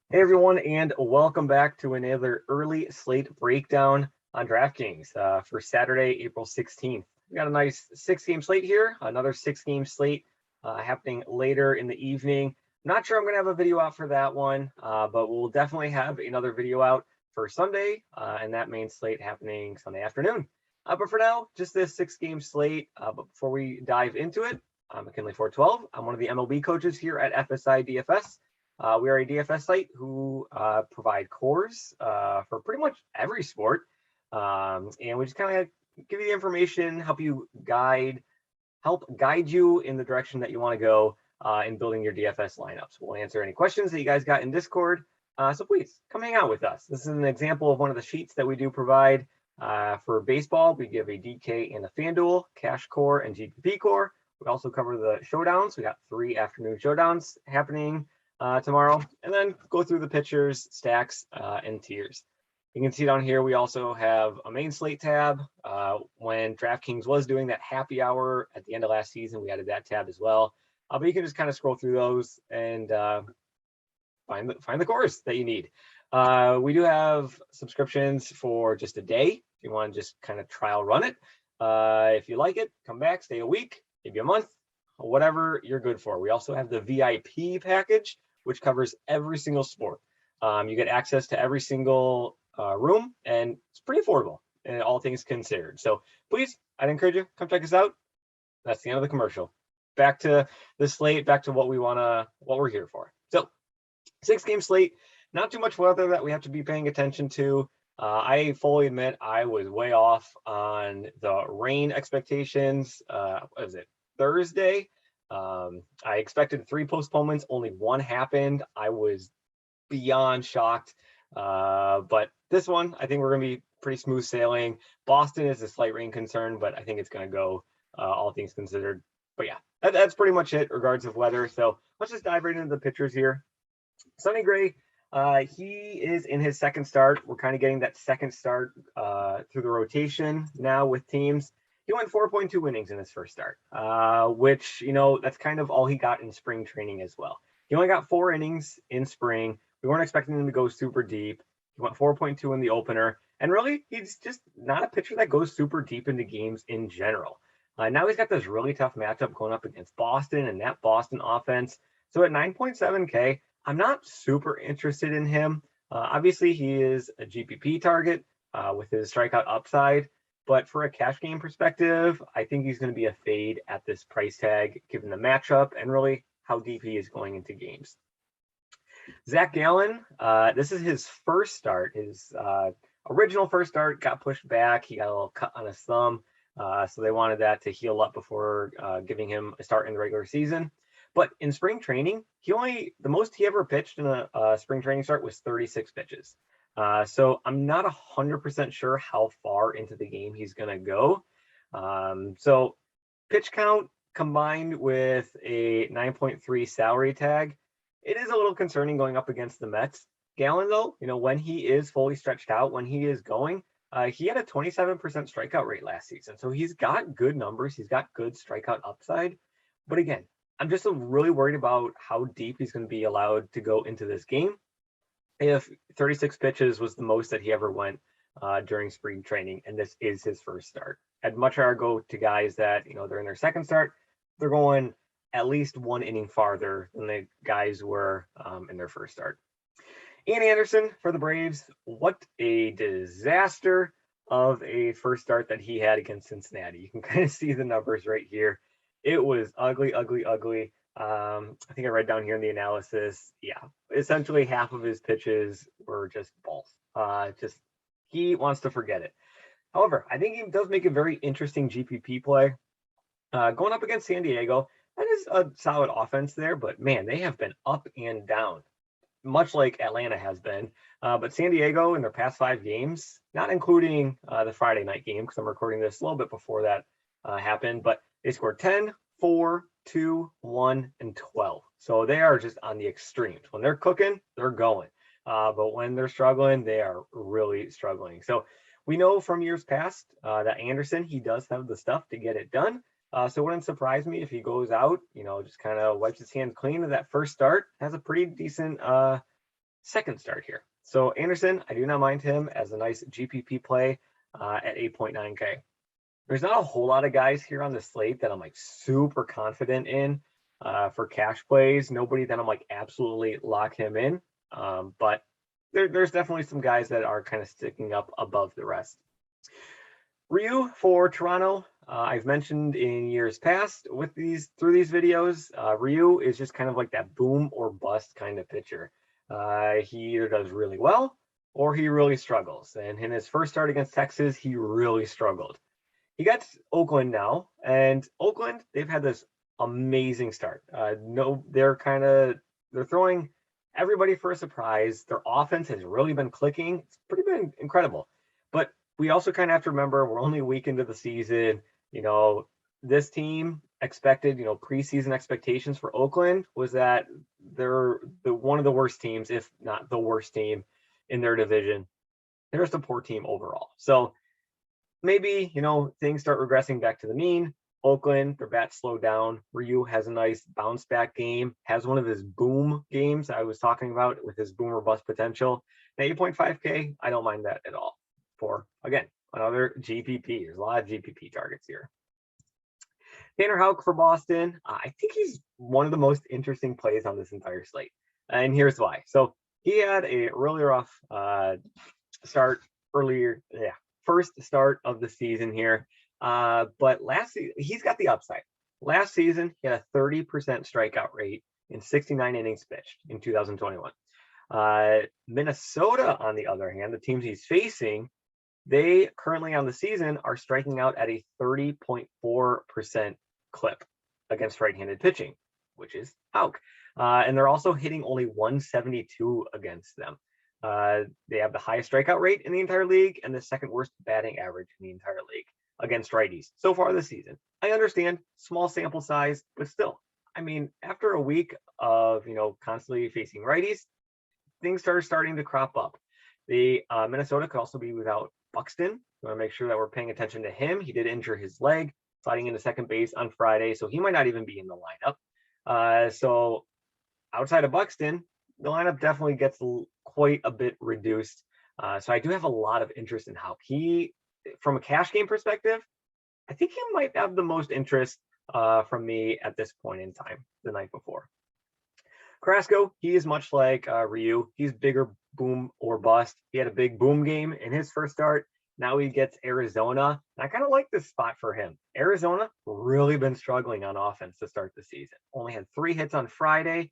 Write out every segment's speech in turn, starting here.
Hey everyone, and welcome back to another early slate breakdown on DraftKings for Saturday, April 16th. We got a nice 6-game slate here, another 6-game slate happening later in the evening. Not sure I'm going to have a video out for that one, but we'll definitely have another video out for Sunday, and that main slate happening Sunday afternoon. But for now, just this 6-game slate. But before we dive into it, I'm McKinley412. I'm one of the MLB coaches here at FSi DFS. We are a DFS site who provide cores for pretty much every sport. And we just kind of give you the information, help guide you in the direction that you want to go in building your DFS lineups. We'll answer any questions that you guys got in Discord. So please come hang out with us. This is an example of one of the sheets that we do provide for baseball. We give a DK and a FanDuel, Cash Core, and GPP Core. We also cover the showdowns. We got 3 afternoon showdowns happening tomorrow, and then go through the pitchers, stacks, and tiers. You can see down here we also have a main slate tab. When DraftKings was doing that happy hour at the end of last season, we added that tab as well. But you can just kind of scroll through those and find the cores that you need. We do have subscriptions for just a day if you want to just kind of trial run it. If you like it, come back, stay a week, maybe a month, whatever you're good for. We also have the VIP package, which covers every single sport. You get access to every single room, and it's pretty affordable, and all things considered. So please, I'd encourage you, come check us out. That's the end of the commercial. Back to the slate, back to what we're here for. So 6-game slate, not too much weather that we have to be paying attention to. I fully admit I was way off on the rain expectations. What was it? Thursday. I expected 3 postponements, only 1 happened. I was beyond shocked. But this one, I think we're going to be pretty smooth sailing. Boston is a slight rain concern, but I think it's going to go, all things considered. But yeah, that's pretty much it regards of weather. So let's just dive right into the pitchers here. Sonny Gray, he is in his second start. We're kind of getting that second start through the rotation now with teams. He went 4.2 innings in his first start, which, that's kind of all he got in spring training as well. He only got 4 innings in spring. We weren't expecting him to go super deep. He went 4.2 in the opener. And really, he's just not a pitcher that goes super deep into games in general. Now he's got this really tough matchup going up against Boston and that Boston offense. So at 9.7K, I'm not super interested in him. Obviously, he is a GPP target with his strikeout upside. But for a cash game perspective, I think he's going to be a fade at this price tag, given the matchup and really how deep he is going into games. Zach Gallen, this is his first start. His original first start got pushed back. He got a little cut on his thumb. So they wanted that to heal up before giving him a start in the regular season. But in spring training, the most he ever pitched in a spring training start was 36 pitches. So I'm not 100% sure how far into the game he's going to go. So pitch count combined with a 9.3 salary tag, it is a little concerning going up against the Mets. Gallen, though, when he is fully stretched out, when he is going, he had a 27% strikeout rate last season. So he's got good numbers. He's got good strikeout upside. But again, I'm just really worried about how deep he's going to be allowed to go into this game. If 36 pitches was the most that he ever went during spring training, and this is his first start. I'd much rather go to guys that, they're in their second start. They're going at least 1 inning farther than the guys were in their first start. Ian Anderson for the Braves. What a disaster of a first start that he had against Cincinnati. You can kind of see the numbers right here. It was ugly, ugly, ugly. I think I read down here in the analysis. Yeah, essentially half of his pitches were just balls. He wants to forget it. However, I think he does make a very interesting GPP play. Going up against San Diego, that is a solid offense there, but man, they have been up and down, much like Atlanta has been. But San Diego in their past 5 games, not including the Friday night game, because I'm recording this a little bit before that happened, but they scored 10, 4, 2, 1, and 12. So they are just on the extremes. When they're cooking, they're going. But when they're struggling, they are really struggling. So we know from years past that Anderson, he does have the stuff to get it done. So it wouldn't surprise me if he goes out, just kind of wipes his hands clean of that first start, has a pretty decent second start here. So Anderson, I do not mind him as a nice GPP play at 8.9K. There's not a whole lot of guys here on the slate that I'm like super confident in for cash plays. Nobody that I'm like absolutely lock him in. But there's definitely some guys that are kind of sticking up above the rest. Ryu for Toronto, I've mentioned in years past through these videos, Ryu is just kind of like that boom or bust kind of pitcher. He either does really well or he really struggles. And in his first start against Texas, he really struggled. He got Oakland now, and Oakland, they've had this amazing start. They're throwing everybody for a surprise. Their offense has really been clicking. It's been incredible. But we also kind of have to remember we're only a week into the season. This team expected, preseason expectations for Oakland was that they're one of the worst teams, if not the worst team in their division. They're just a poor team overall. So maybe, things start regressing back to the mean. Oakland, their bats slow down. Ryu has a nice bounce back game, has one of his boom games I was talking about with his boom or bust potential. At 8.5K, I don't mind that at all. For, again, another GPP. There's a lot of GPP targets here. Tanner Houck for Boston. I think he's one of the most interesting plays on this entire slate. And here's why. So he had a really rough start earlier. Yeah, first start of the season here. But last season, he's got the upside. Last season, he had a 30% strikeout rate in 69 innings pitched in 2021. Minnesota, on the other hand, the teams he's facing, they currently on the season are striking out at a 30.4% clip against right-handed pitching, which is Houck. And they're also hitting only 172 against them. They have the highest strikeout rate in the entire league and the second worst batting average in the entire league against righties so far this season. I understand small sample size, but still, after a week of, constantly facing righties, things are starting to crop up. The Minnesota could also be without Buxton. We want to make sure that we're paying attention to him. He did injure his leg sliding into second base on Friday, so he might not even be in the lineup. So outside of Buxton, the lineup definitely gets quite a bit reduced. So I do have a lot of interest in how he, from a cash game perspective, I think he might have the most interest from me at this point in time the night before. Carrasco, he is much like Ryu. He's bigger boom or bust. He had a big boom game in his first start. Now he gets Arizona. And I kind of like this spot for him. Arizona really been struggling on offense to start the season. Only had 3 hits on Friday.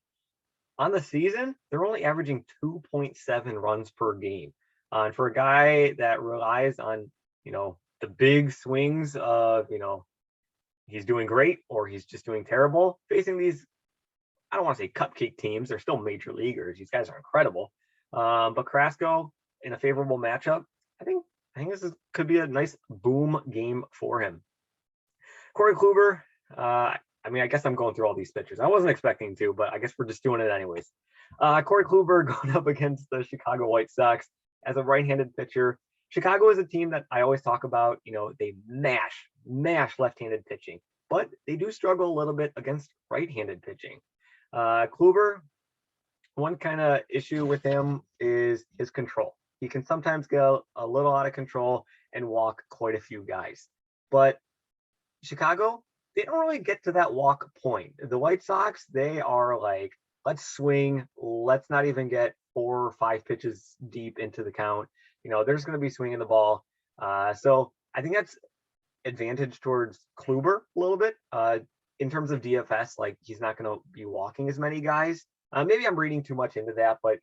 On the season, they're only averaging 2.7 runs per game. And for a guy that relies on, the big swings of, he's doing great or he's just doing terrible, facing these, I don't want to say cupcake teams. They're still major leaguers. These guys are incredible. But Carrasco in a favorable matchup, I think this could be a nice boom game for him. Corey Kluber, I guess I'm going through all these pitchers. I wasn't expecting to, but I guess we're just doing it anyways. Corey Kluber going up against the Chicago White Sox as a right-handed pitcher. Chicago is a team that I always talk about. They mash left-handed pitching, but they do struggle a little bit against right-handed pitching. Kluber, one kind of issue with him is his control. He can sometimes go a little out of control and walk quite a few guys. But Chicago, they don't really get to that walk point. The White Sox, they are like, let's swing. Let's not even get 4 or 5 pitches deep into the count. They're just going to be swinging the ball. So I think that's advantage towards Kluber a little bit. In terms of DFS, like he's not going to be walking as many guys. Maybe I'm reading too much into that, but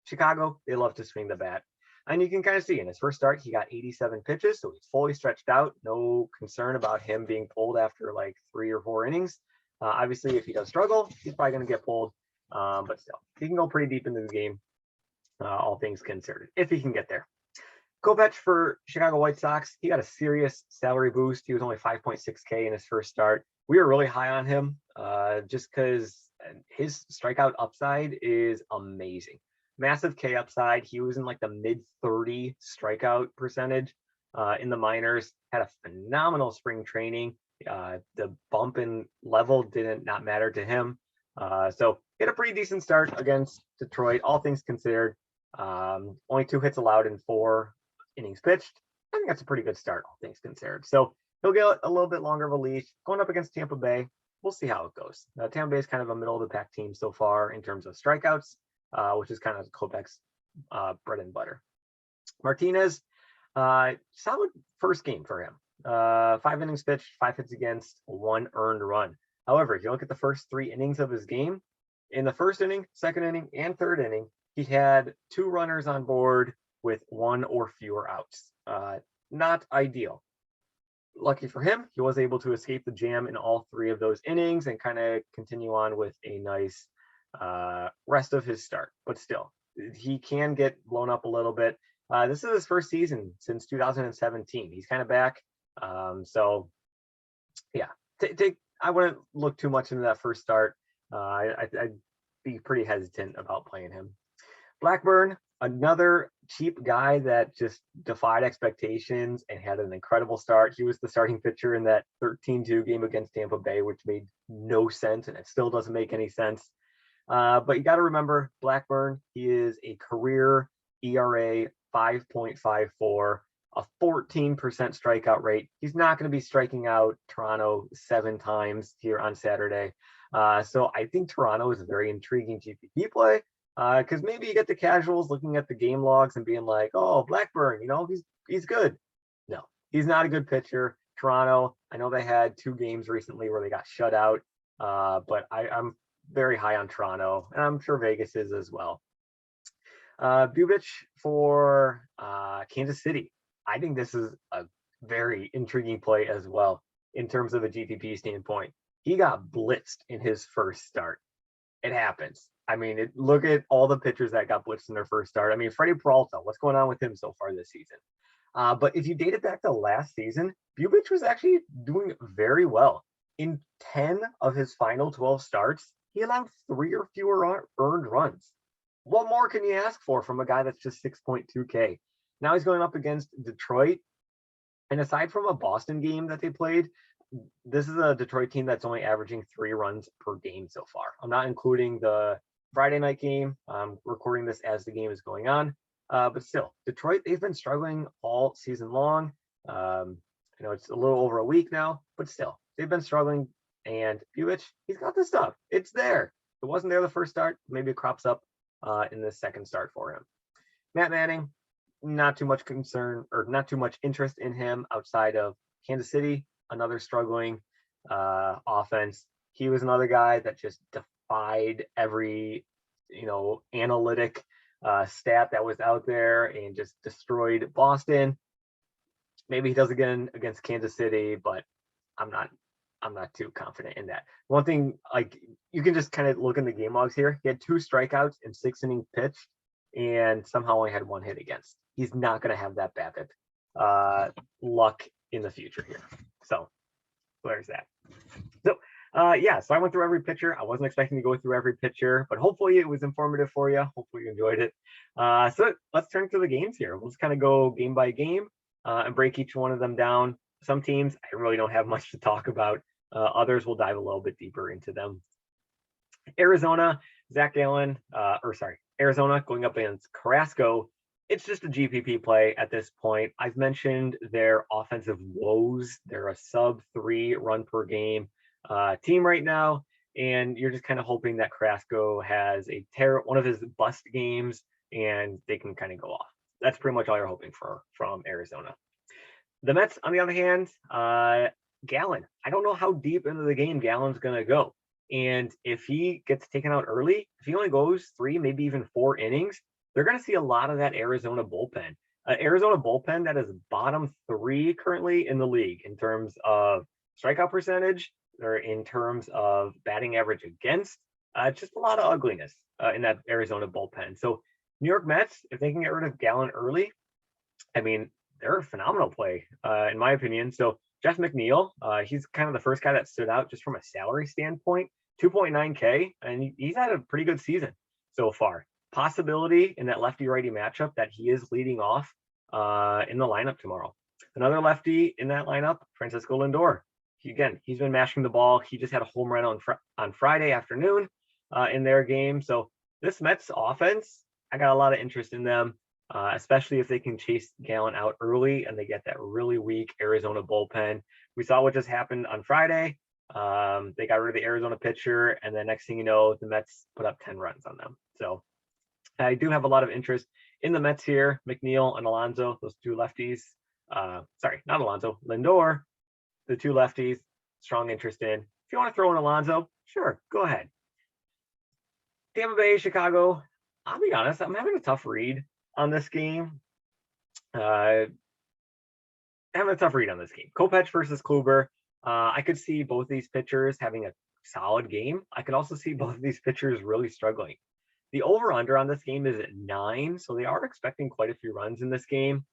Chicago, they love to swing the bat. And you can kind of see in his first start, he got 87 pitches, so he's fully stretched out. No concern about him being pulled after like 3 or 4 innings. Obviously, if he does struggle, he's probably going to get pulled. But still, he can go pretty deep into the game, all things considered, if he can get there. Kopech for Chicago White Sox, he got a serious salary boost. He was only 5.6K in his first start. We were really high on him just because his strikeout upside is amazing. Massive K upside. He was in like the mid-30 strikeout percentage in the minors. Had a phenomenal spring training. The bump in level did not matter to him. So he had a pretty decent start against Detroit, all things considered. Only 2 hits allowed in 4 innings pitched. I think that's a pretty good start, all things considered. So he'll get a little bit longer of a leash going up against Tampa Bay. We'll see how it goes. Tampa Bay is kind of a middle of the pack team so far in terms of strikeouts, which is kind of Kopech's bread and butter. Martinez, solid first game for him. 5 innings pitched, 5 hits against, 1 earned run. However, if you look at the first 3 innings of his game, in the first inning, second inning, and third inning, he had 2 runners on board with 1 or fewer outs. Not ideal. Lucky for him, he was able to escape the jam in all 3 of those innings and kind of continue on with a nice rest of his start. But still, he can get blown up a little bit. This is his first season since 2017. He's kind of back. So, yeah, I wouldn't look too much into that first start. I'd be pretty hesitant about playing him. Blackburn, another cheap guy that just defied expectations and had an incredible start. He was the starting pitcher in that 13-2 game against Tampa Bay, which made no sense, and it still doesn't make any sense. But you got to remember, Blackburn, he is a career ERA 5.54, a 14% strikeout rate. He's not going to be striking out Toronto 7 times here on Saturday. So I think Toronto is a very intriguing GPP play. Because maybe you get the casuals looking at the game logs and being like, oh, Blackburn, he's good. No, he's not a good pitcher. Toronto, I know they had 2 games recently where they got shut out, but I'm very high on Toronto, and I'm sure Vegas is as well. Bubic for Kansas City. I think this is a very intriguing play as well in terms of a GPP standpoint. He got blitzed in his first start. It happens. I mean, look at all the pitchers that got blitzed in their first start. I mean, Freddie Peralta, what's going on with him so far this season? But if you date it back to last season, Bubic was actually doing very well. In 10 of his final 12 starts, he allowed 3 or fewer earned runs. What more can you ask for from a guy that's just 6.2K? Now he's going up against Detroit. And aside from a Boston game that they played, this is a Detroit team that's only averaging 3 runs per game so far. I'm not including the Friday night game. I'm recording this as the game is going on. But still, Detroit, they've been struggling all season long. It's a little over a week now, but still, they've been struggling. And Bubic, he's got the stuff. It's there. It wasn't there the first start. Maybe it crops up in the second start for him. Matt Manning, not too much concern or not too much interest in him outside of Kansas City, another struggling offense. He was another guy that just defied every, analytic stat that was out there and just destroyed Boston. Maybe he does again against Kansas City, but I'm not too confident in that. One thing, you can just kind of look in the game logs here. He had 2 strikeouts in 6 innings pitched and somehow only had 1 hit against. He's not going to have that BABIP luck in the future here. So there's that. So so I went through every pitcher. I wasn't expecting to go through every pitcher, but hopefully it was informative for you. Hopefully you enjoyed it. So let's turn to the games here. We'll just kind of go game by game and break each one of them down. Some teams, I really don't have much to talk about. Others will dive a little bit deeper into them. Arizona, Arizona going up against Carrasco. It's just a GPP play at this point. I've mentioned their offensive woes. They're a sub 3 run per game team right now, and you're just kind of hoping that Carrasco has one of his bust games and they can kind of go off. That's pretty much all you're hoping for from Arizona. The Mets, on the other hand, Gallen. I don't know how deep into the game Gallen's going to go. And if he gets taken out early, if he only goes 3, maybe even 4 innings, they're going to see a lot of that Arizona bullpen. Arizona bullpen that is bottom 3 currently in the league in terms of strikeout percentage or in terms of batting average against. Just a lot of ugliness in that Arizona bullpen. So New York Mets, if they can get rid of Gallen early, I mean, they're a phenomenal play, in my opinion. So Jeff McNeil, he's kind of the first guy that stood out just from a salary standpoint, 2.9K, and he's had a pretty good season so far. Possibility in that lefty-righty matchup that he is leading off in the lineup tomorrow. Another lefty in that lineup, Francisco Lindor. He's been mashing the ball. He just had a home run on Friday afternoon. in their game. So this Mets offense, I got a lot of interest in them, especially if they can chase Gallen out early and they get that really weak Arizona bullpen. We saw what just happened on Friday. They got rid of the Arizona pitcher, and then next thing you know, the Mets put up 10 runs on them. So I do have a lot of interest in the Mets here. McNeil and Alonso, those two lefties. Sorry, not Alonso, Lindor, the two lefties. Strong interest in. If you want to throw in Alonso, sure, go ahead. Tampa Bay, Chicago. I'll be honest, I'm having a tough read on this game. Having a tough read on this game. Kopech versus Kluber. I could see both these pitchers having a solid game. I could also see both of these pitchers really struggling. The over-under on this game is at 9, so they are expecting quite a few runs in this game.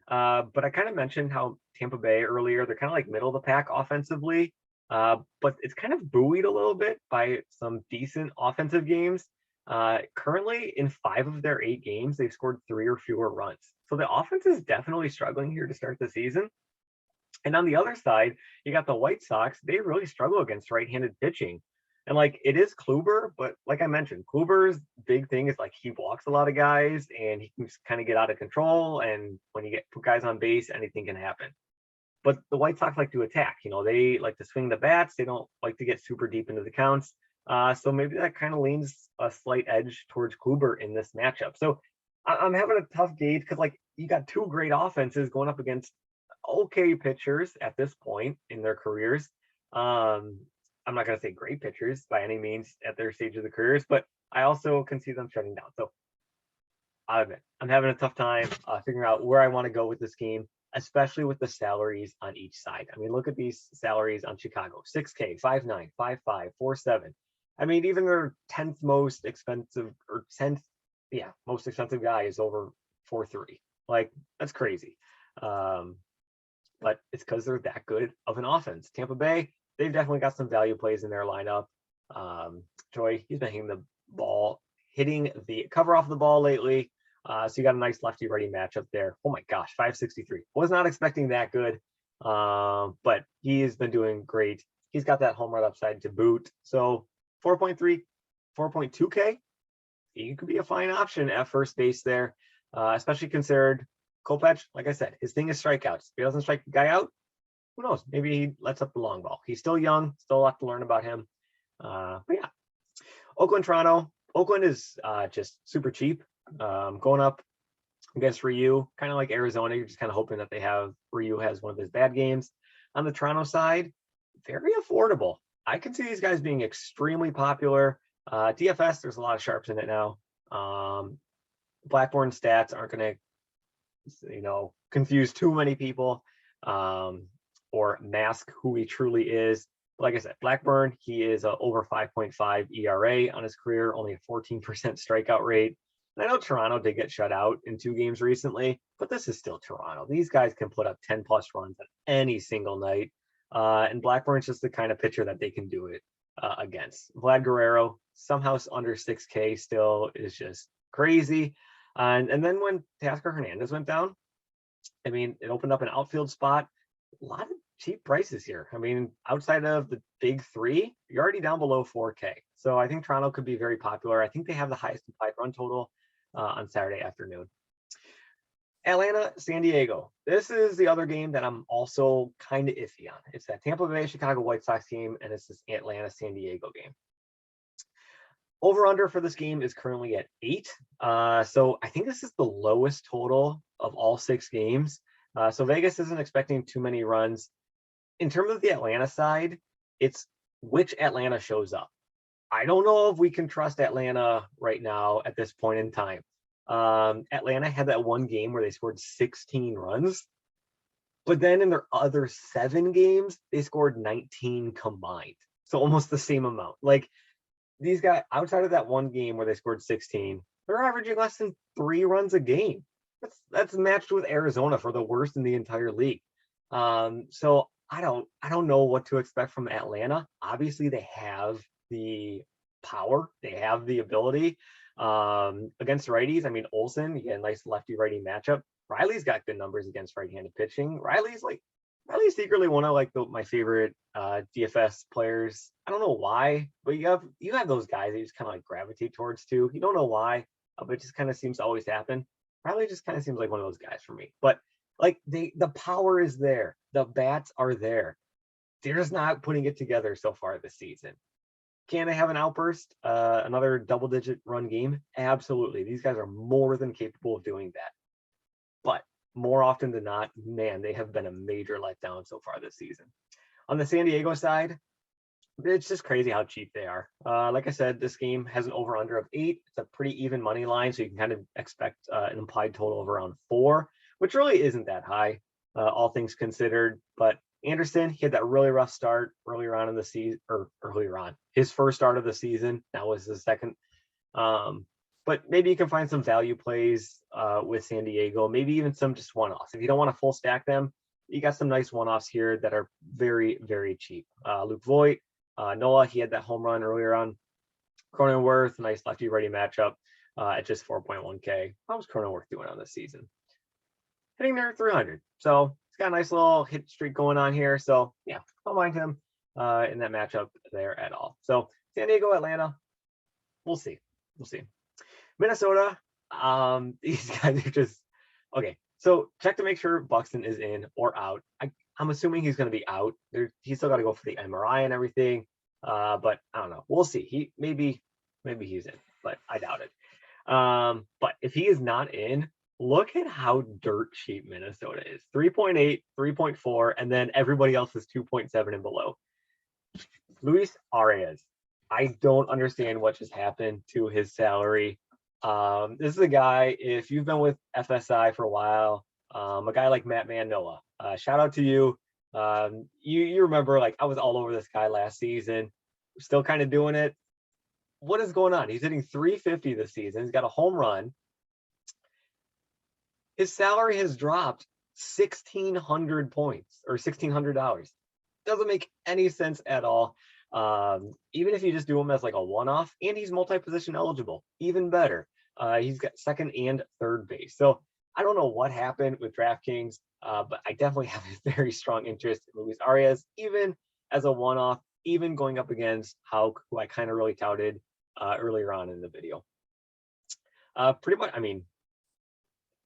But I kind of mentioned how Tampa Bay earlier, they're kind of like middle of the pack offensively, but it's kind of buoyed a little bit by some decent offensive games. Currently, in 5 of their 8 games, they've scored 3 or fewer runs. So the offense is definitely struggling here to start the season. And on the other side, you got the White Sox. They really struggle against right-handed pitching. And like, it is Kluber, but like I mentioned, Kluber's big thing is like he walks a lot of guys and he can kind of get out of control. And when you get put guys on base, anything can happen. But the White Sox like to attack. You know, they like to swing the bats. They don't like to get super deep into the counts. So maybe that kind of leans a slight edge towards Kluber in this matchup. So I'm having a tough gauge because like you got 2 great offenses going up against okay pitchers at this point in their careers. I'm not going to say great pitchers by any means at their stage of the careers, but I also can see them shutting down. So I'll admit, I'm having a tough time figuring out where I want to go with this game, especially with the salaries on each side. I mean, look at these salaries on Chicago: 6K, 5.9, 5.5, 4.7. I mean, even their 10th most expensive or 10th, most expensive guy is over 4.3. Like, that's crazy. But it's because they're that good of an offense. Tampa Bay, they've definitely got some value plays in their lineup. Joy, he's been hitting the cover off the ball lately. So you got a nice lefty-righty matchup there. Oh my gosh, 563. Was not expecting that good, but he has been doing great. He's got that home run upside to boot. So 4.3, 4.2K, he could be a fine option at first base there, especially considered Kopech. Like I said, his thing is strikeouts. If he doesn't strike the guy out, who knows? Maybe he lets up the long ball. He's still young, still a lot to learn about him. But yeah, Oakland, Toronto. Oakland is just super cheap. Going up against Ryu, kind of like Arizona. You're just kind of hoping that Ryu has one of his bad games. On the Toronto side, very affordable. I can see these guys being extremely popular. DFS, there's a lot of sharps in it now. Blackburn stats aren't going to, confuse too many people. Or mask who he truly is. But like I said, Blackburn, he is over 5.5 ERA on his career, only a 14% strikeout rate. And I know Toronto did get shut out in 2 games recently, but this is still Toronto. These guys can put up 10 plus runs on any single night. And Blackburn's just the kind of pitcher that they can do it against. Vlad Guerrero, somehow under 6K still, is just crazy. And then when Teoscar Hernandez went down, I mean, it opened up an outfield spot. A lot of cheap prices here. I mean, outside of the big 3, you're already down below 4K. So I think Toronto could be very popular. I think they have the highest implied run total on Saturday afternoon. Atlanta, San Diego. This is the other game that I'm also kind of iffy on. It's that Tampa Bay, Chicago White Sox game, and it's this Atlanta, San Diego game. Over-under for this game is currently at 8. So I think this is the lowest total of all 6 games. So Vegas isn't expecting too many runs. In terms of the Atlanta side, it's which Atlanta shows up. I don't know if we can trust Atlanta right now at this point in time. Atlanta had that one game where they scored 16 runs, but then in their other 7 games, they scored 19 combined. So almost the same amount. Like, these guys, outside of that one game where they scored 16, they're averaging less than 3 runs a game. That's matched with Arizona for the worst in the entire league. So I don't know what to expect from Atlanta. Obviously, they have the power, they have the ability against righties. I mean, Olsen, you get a nice lefty-righty matchup. Riley's got good numbers against right-handed pitching. Riley's like probably secretly one of like my favorite DFS players. I don't know why, but you have those guys that you just kind of like gravitate towards too. You don't know why, but it just kind of seems to always happen. Probably just kind of seems like one of those guys for me. But like the power is there, the bats are there. They're just not putting it together so far this season. Can they have an outburst? Another double-digit run game? Absolutely. These guys are more than capable of doing that. But more often than not, man, they have been a major letdown so far this season. On the San Diego side, it's just crazy how cheap they are. Like I said, this game has an over-under of 8. It's a pretty even money line, so you can kind of expect an implied total of around 4, which really isn't that high, all things considered. But Anderson, he had that really rough start earlier on in the season, or earlier on, his first start of the season. That was his second. But maybe you can find some value plays with San Diego, maybe even some just one-offs. If you don't want to full stack them, you got some nice one-offs here that are very, very cheap. Luke Voigt, Noah, he had that home run earlier on. Cronenworth, nice lefty-righty matchup at just 4.1K. How was Cronenworth doing on this season? Hitting there at 300. So he's got a nice little hit streak going on here. So yeah, don't mind him in that matchup there at all. So San Diego, Atlanta, we'll see. We'll see. Minnesota, these guys are just okay. So check to make sure Buxton is in or out. I'm assuming he's going to be out. He's still got to go for the MRI and everything. But I don't know. We'll see. Maybe he's in, but I doubt it. But if he is not in, look at how dirt cheap Minnesota is. 3.8, 3.4, and then everybody else is 2.7 and below. Luis Arias. I don't understand what just happened to his salary. This is a guy, if you've been with FSi for a while, a guy like Matt Manoa, shout out to you. You remember, like, I was all over this guy last season, still kind of doing it. What is going on? He's hitting 350 this season. He's got a home run. His salary has dropped 1,600 points or $1,600. Doesn't make any sense at all. Even if you just do him as like a one-off, and he's multi-position eligible, even better. He's got second and third base. So I don't know what happened with DraftKings, but I definitely have a very strong interest in Luis Arias, even as a one-off, even going up against Houck, who I kind of really touted earlier on in the video. Pretty much, I mean,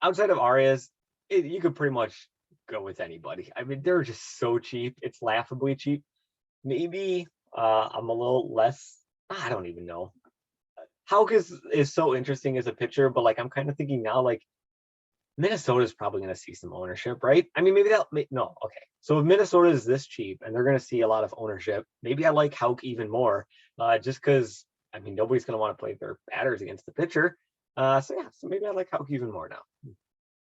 outside of Arias, you could pretty much go with anybody. I mean, they're just so cheap. It's laughably cheap. Maybe I'm a little less, I don't even know. Houck is so interesting as a pitcher, but like I'm kind of thinking now, like Minnesota's probably going to see some ownership, right? I mean, maybe no, okay. So if Minnesota is this cheap and they're going to see a lot of ownership, maybe I like Houck even more, just because, I mean, nobody's going to want to play their batters against the pitcher. So maybe I like Houck even more now.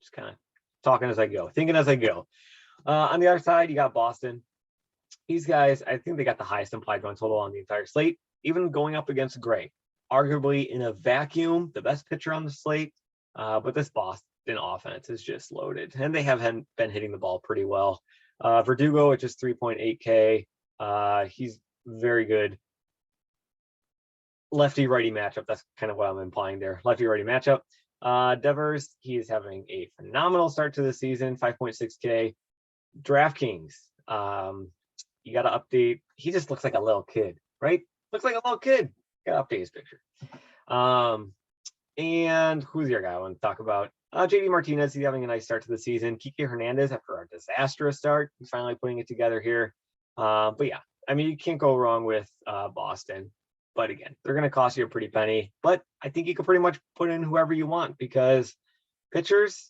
Just kind of talking as I go, thinking as I go. On the other side, you got Boston. These guys, I think they got the highest implied run total on the entire slate, even going up against Gray. Arguably in a vacuum, the best pitcher on the slate, but this Boston offense is just loaded, and they have been hitting the ball pretty well. Verdugo at just 3.8K. He's very good. Lefty-righty matchup. That's kind of what I'm implying there. Lefty-righty matchup. Devers, he is having a phenomenal start to the season, 5.6K. DraftKings, you got to update. He just looks like a little kid, right? Looks like a little kid. Got to update his picture. And who's your guy I want to talk about? JD Martinez, he's having a nice start to the season. Kike Hernandez, after our disastrous start, he's finally putting it together here. But yeah, I mean, you can't go wrong with Boston. But again, they're going to cost you a pretty penny. But I think you can pretty much put in whoever you want, because pitchers,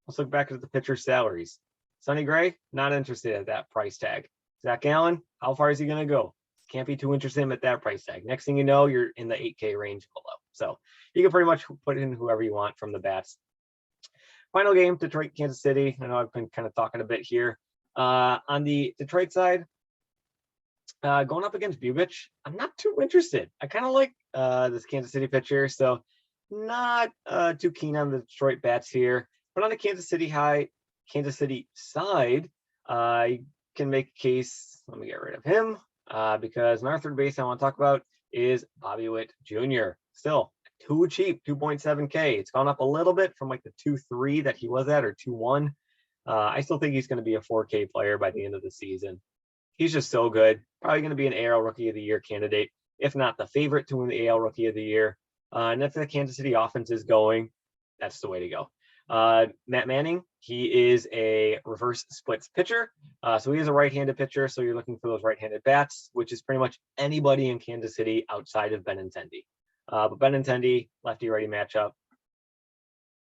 let's look back at the pitchers' salaries. Sonny Gray, not interested at that price tag. Zach Allen, how far is he going to go? Can't be too interested in him at that price tag. Next thing you know, you're in the 8K range below. So you can pretty much put in whoever you want from the bats. Final game, Detroit, Kansas City. I know I've been kind of talking a bit here. On the Detroit side, going up against Bubich, I'm not too interested. I kind of like this Kansas City pitcher, so not too keen on the Detroit bats here. But on the Kansas City side, you can make a case. Let me get rid of him because my third base I want to talk about is Bobby Witt Jr. Still too cheap, 2.7K. It's gone up a little bit from like the 2.3 that he was at, or 2.1. I still think he's going to be a 4K player by the end of the season. He's just so good. Probably going to be an AL Rookie of the Year candidate, if not the favorite to win the AL Rookie of the Year. And if the Kansas City offense is going, that's the way to go. Matt Manning, he is a reverse splits pitcher. So he is a right-handed pitcher. So you're looking for those right-handed bats, which is pretty much anybody in Kansas City outside of Benintendi. But Benintendi, lefty-righty matchup,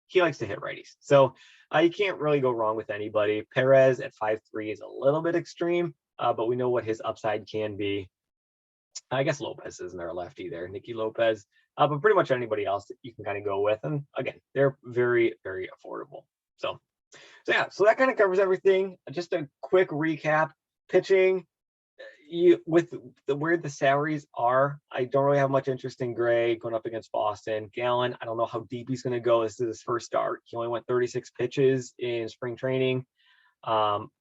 he likes to hit righties. So you can't really go wrong with anybody. Perez at 5'3" is a little bit extreme, but we know what his upside can be. I guess Lopez isn't our lefty there, Nicky Lopez, but pretty much anybody else that you can kind of go with. And again, they're very, very affordable. So yeah, so that kind of covers everything. Just a quick recap. Pitching, with where the salaries are, I don't really have much interest in Gray going up against Boston. Gallen, I don't know how deep he's going to go. This is his first start. He only went 36 pitches in spring training.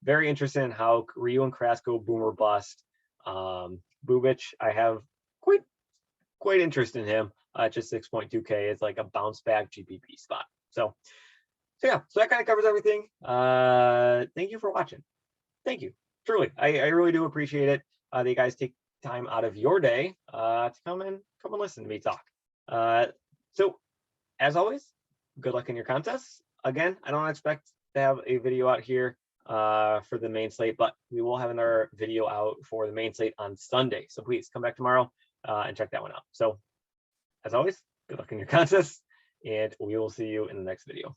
Very interested in how Ryu and Carrasco boom or bust. Bubic, I have quite interest in him. Just 6.2K. It's like a bounce back GPP spot. So yeah, so that kind of covers everything. Thank you for watching. Thank you. Truly, I really do appreciate it. That you guys take time out of your day to come and listen to me talk. So as always, good luck in your contests. Again, I don't expect to have a video out here for the main slate, but we will have another video out for the main slate on Sunday. So please come back tomorrow and check that one out. So as always, good luck in your contests, and we will see you in the next video.